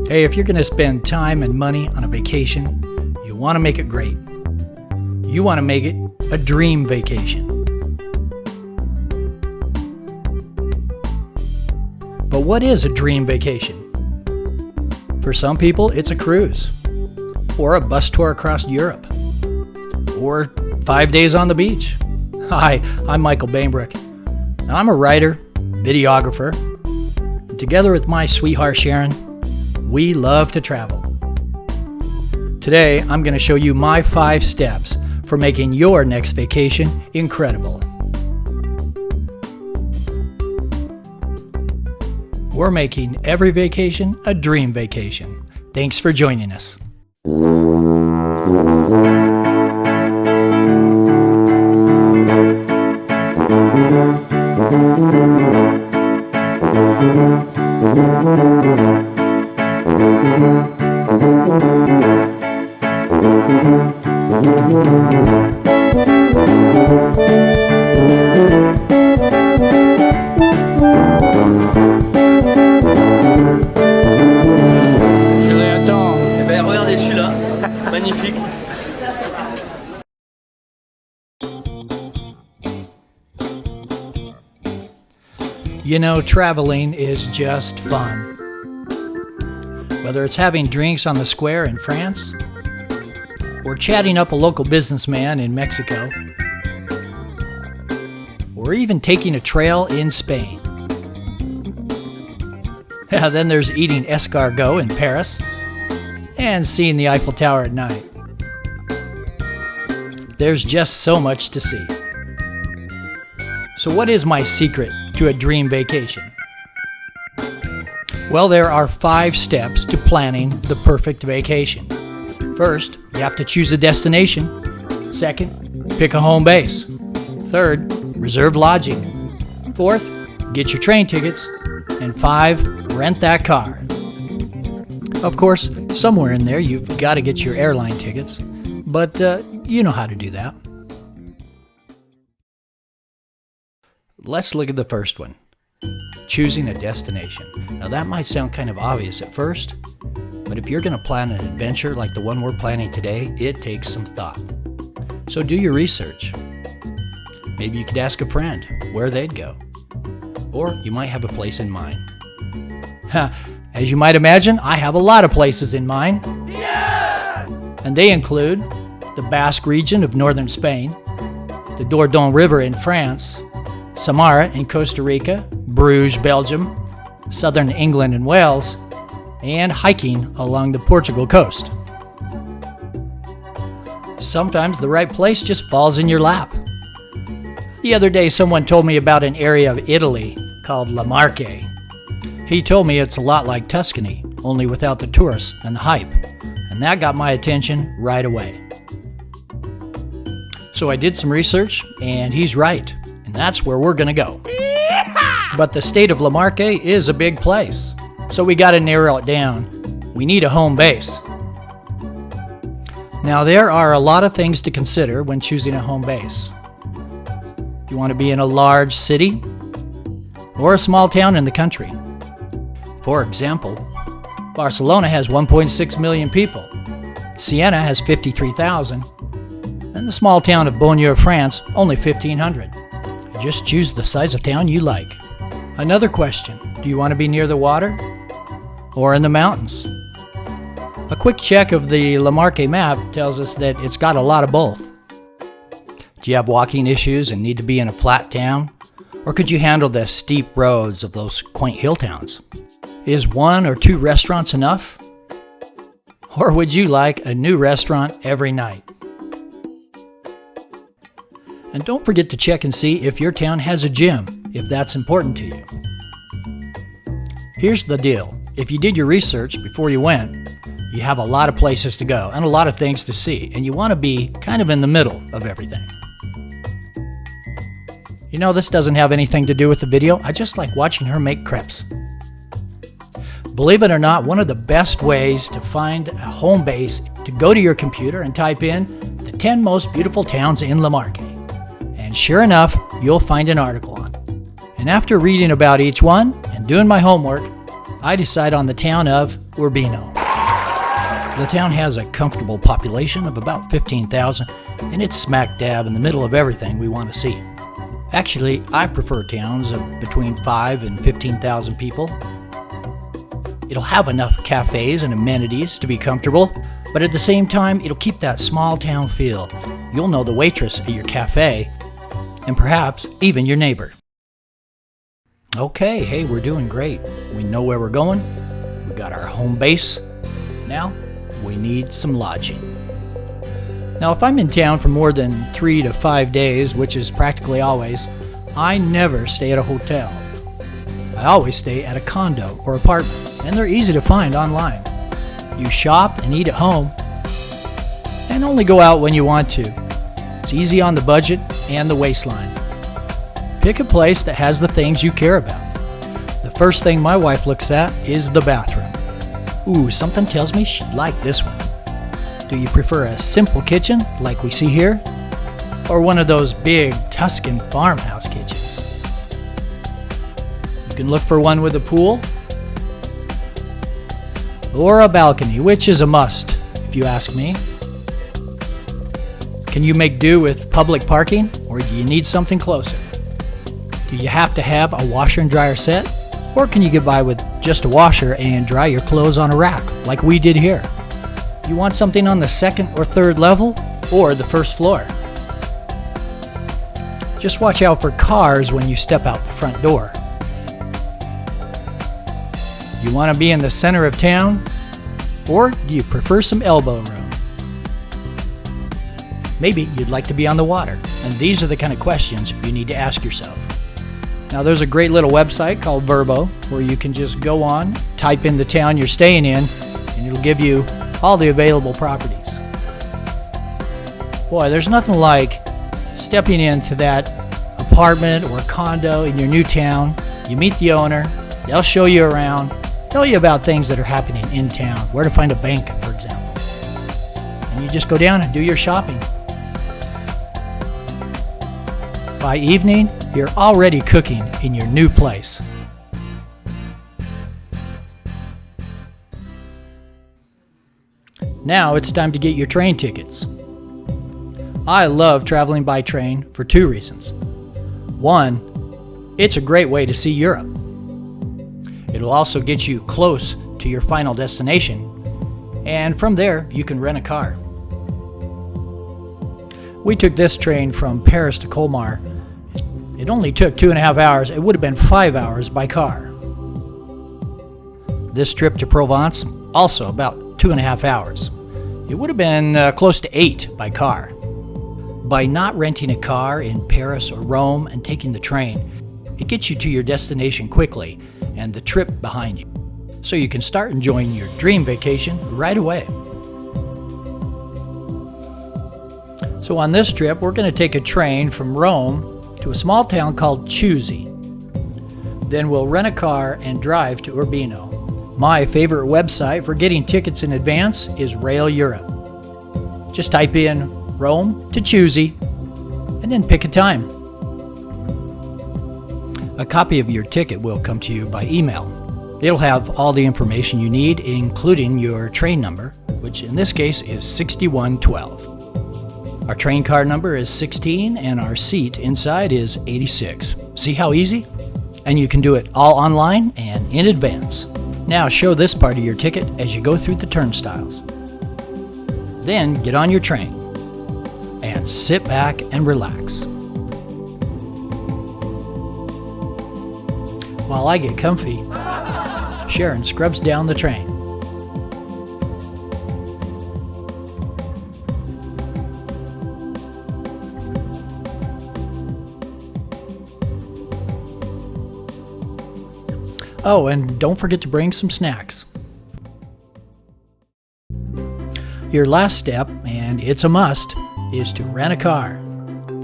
Hey, if you're going to spend time and money on a vacation, you want to make it great. You want to make it a dream vacation. But what is a dream vacation? For some people, it's a cruise, or a bus tour across Europe, or 5 days on the beach. Hi, I'm Michael Bainbrook. I'm a writer, videographer, and together with my sweetheart Sharon, we love to travel. Today, I'm going to show you my 5 steps for making your next vacation incredible. We're making every vacation a dream vacation. Thanks for joining us. Regardez, je suis là. Magnifique. You know, traveling is just fun. Whether it's having drinks on the square in France, or chatting up a local businessman in Mexico, or even taking a trail in Spain. Then there's eating escargot in Paris, and seeing the Eiffel Tower at night. There's just so much to see. So what is my secret to a dream vacation? Well, there are 5 steps to planning the perfect vacation. First, you have to choose a destination. Second, pick a home base. Third, reserve lodging. Fourth, get your train tickets. And 5, rent that car. Of course, somewhere in there you've got to get your airline tickets, but you know how to do that. Let's look at the first one, choosing a destination. Now that might sound kind of obvious at first, but if you're going to plan an adventure like the one we're planning today, it takes some thought. So do your research. Maybe you could ask a friend where they'd go, or you might have a place in mind. As you might imagine, I have a lot of places in mind. Yes! And they include the Basque region of northern Spain, the Dordogne River in France, Samara in Costa Rica, Bruges, Belgium, southern England and Wales, and hiking along the Portugal coast. Sometimes the right place just falls in your lap. The other day, someone told me about an area of Italy called Le Marche. He told me it's a lot like Tuscany, only without the tourists and the hype, and that got my attention right away. So I did some research, and he's right, and that's where we're gonna go. But the state of Le Marche is a big place, so we gotta narrow it down. We need a home base. Now there are a lot of things to consider when choosing a home base. You want to be in a large city or a small town in the country. For example, Barcelona has 1.6 million people, Siena has 53,000, and the small town of Beaulieu, France, only 1,500. Just choose the size of town you like. Another question, do you want to be near the water or in the mountains? A quick check of the Le Marche map tells us that it's got a lot of both. Do you have walking issues and need to be in a flat town? Or could you handle the steep roads of those quaint hill towns? Is 1 or 2 restaurants enough? Or would you like a new restaurant every night? And don't forget to check and see if your town has a gym, if that's important to you. Here's the deal. If you did your research before you went, you have a lot of places to go and a lot of things to see, and you want to be kind of in the middle of everything. You know, this doesn't have anything to do with the video. I just like watching her make crepes. Believe it or not, one of the best ways to find a home base to go to your computer and type in the 10 most beautiful towns in Le Marche. And sure enough, you'll find an article on it. And after reading about each one and doing my homework, I decide on the town of Urbino. The town has a comfortable population of about 15,000, and it's smack dab in the middle of everything we want to see. Actually, I prefer towns of between 5 and 15,000 people. It'll have enough cafes and amenities to be comfortable, but at the same time, it'll keep that small town feel. You'll know the waitress at your cafe, and perhaps even your neighbor. Okay, hey, we're doing great. We know where we're going. We got our home base. Now, we need some lodging. Now, if I'm in town for more than 3 to 5 days, which is practically always, I never stay at a hotel. I always stay at a condo or apartment, and they're easy to find online. You shop and eat at home, and only go out when you want to. It's easy on the budget and the waistline. Pick a place that has the things you care about. The first thing my wife looks at is the bathroom. Ooh, something tells me she'd like this one. Do you prefer a simple kitchen like we see here? Or one of those big Tuscan farmhouse kitchens? You can look for one with a pool or a balcony, which is a must, if you ask me. Can you make do with public parking, or do you need something closer? Do you have to have a washer and dryer set? Or can you get by with just a washer and dry your clothes on a rack, like we did here? You want something on the second or third level, or the first floor? Just watch out for cars when you step out the front door. You want to be in the center of town, or do you prefer some elbow room? Maybe you'd like to be on the water, and these are the kind of questions you need to ask yourself. Now, there's a great little website called Vrbo where you can just go on, type in the town you're staying in, and it'll give you all the available properties. Boy, there's nothing like stepping into that apartment or condo in your new town. You meet the owner, they'll show you around, tell you about things that are happening in town, where to find a bank, for example. And you just go down and do your shopping. By evening, you're already cooking in your new place. Now it's time to get your train tickets. I love traveling by train for 2 reasons. One, it's a great way to see Europe. It'll also get you close to your final destination, and from there you can rent a car. We took this train from Paris to Colmar. It only took 2.5 hours. It would have been 5 hours by car. This trip to Provence, also about 2.5 hours. It would have been close to 8 by car. By not renting a car in Paris or Rome and taking the train, it gets you to your destination quickly and the trip behind you, so you can start enjoying your dream vacation right away. So on this trip, we're going to take a train from Rome to a small town called Chiusi. Then we'll rent a car and drive to Urbino. My favorite website for getting tickets in advance is Rail Europe. Just type in Rome to Chiusi and then pick a time. A copy of your ticket will come to you by email. It'll have all the information you need, including your train number, which in this case is 6112. Our train car number is 16 and our seat inside is 86. See how easy? And you can do it all online and in advance. Now show this part of your ticket as you go through the turnstiles. Then get on your train and sit back and relax. While I get comfy, Sharon scrubs down the train. Oh, and don't forget to bring some snacks. Your last step, and it's a must, is to rent a car.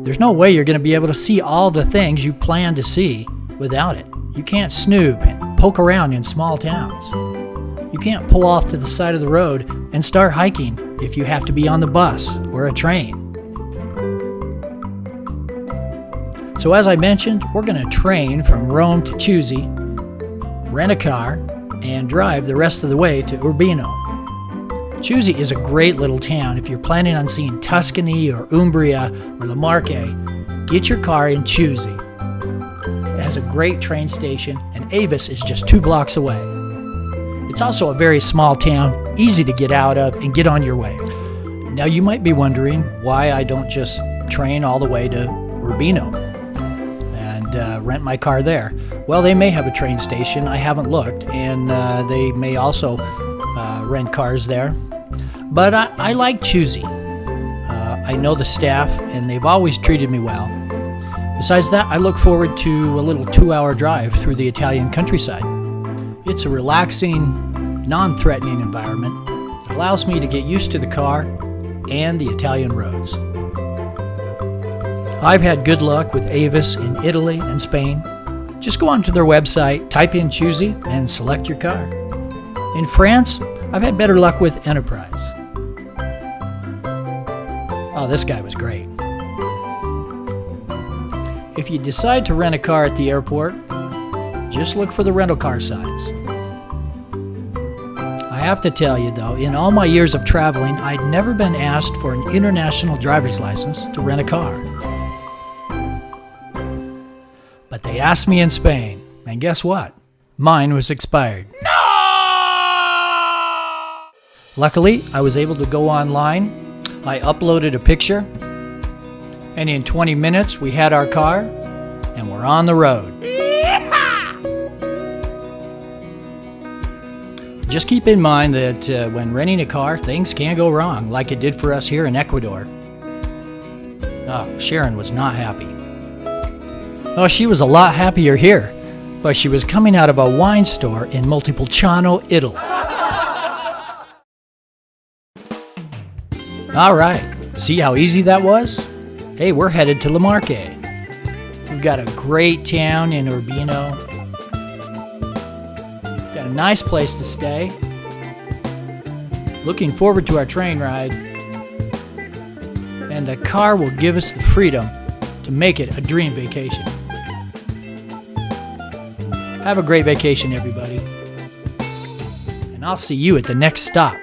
There's no way you're going to be able to see all the things you plan to see without it. You can't snoop and poke around in small towns. You can't pull off to the side of the road and start hiking if you have to be on the bus or a train. So as I mentioned, we're going to train from Rome to Chiusi, rent a car, and drive the rest of the way to Urbino. Chiusi is a great little town. If you're planning on seeing Tuscany or Umbria or Le Marche, get your car in Chiusi. It has a great train station, and Avis is just 2 blocks away. It's also a very small town, easy to get out of and get on your way. Now you might be wondering why I don't just train all the way to Urbino and rent my car there. Well, they may have a train station, I haven't looked, and they may also rent cars there. But I like Chiusi. I know the staff, and they've always treated me well. Besides that, I look forward to a little 2-hour drive through the Italian countryside. It's a relaxing, non-threatening environment that allows me to get used to the car and the Italian roads. I've had good luck with Avis in Italy and Spain. Just go onto their website, type in Chiusi, and select your car. In France, I've had better luck with Enterprise. Oh, this guy was great. If you decide to rent a car at the airport, just look for the rental car signs. I have to tell you though, in all my years of traveling, I'd never been asked for an international driver's license to rent a car. But they asked me in Spain, and guess what? Mine was expired. No! Luckily, I was able to go online. I uploaded a picture, and in 20 minutes we had our car, and we're on the road. Just keep in mind that when renting a car, things can go wrong, like it did for us here in Ecuador. Oh, Sharon was not happy. Oh, she was a lot happier here, but she was coming out of a wine store in Montepulciano, Italy. All right, see how easy that was? Hey, we're headed to Le Marche. We've got a great town in Urbino. Got a nice place to stay. Looking forward to our train ride. And the car will give us the freedom to make it a dream vacation. Have a great vacation, everybody. And I'll see you at the next stop.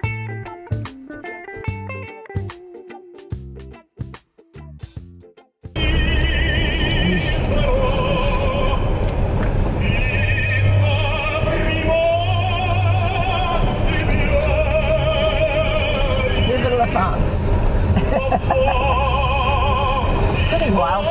France. Pretty wild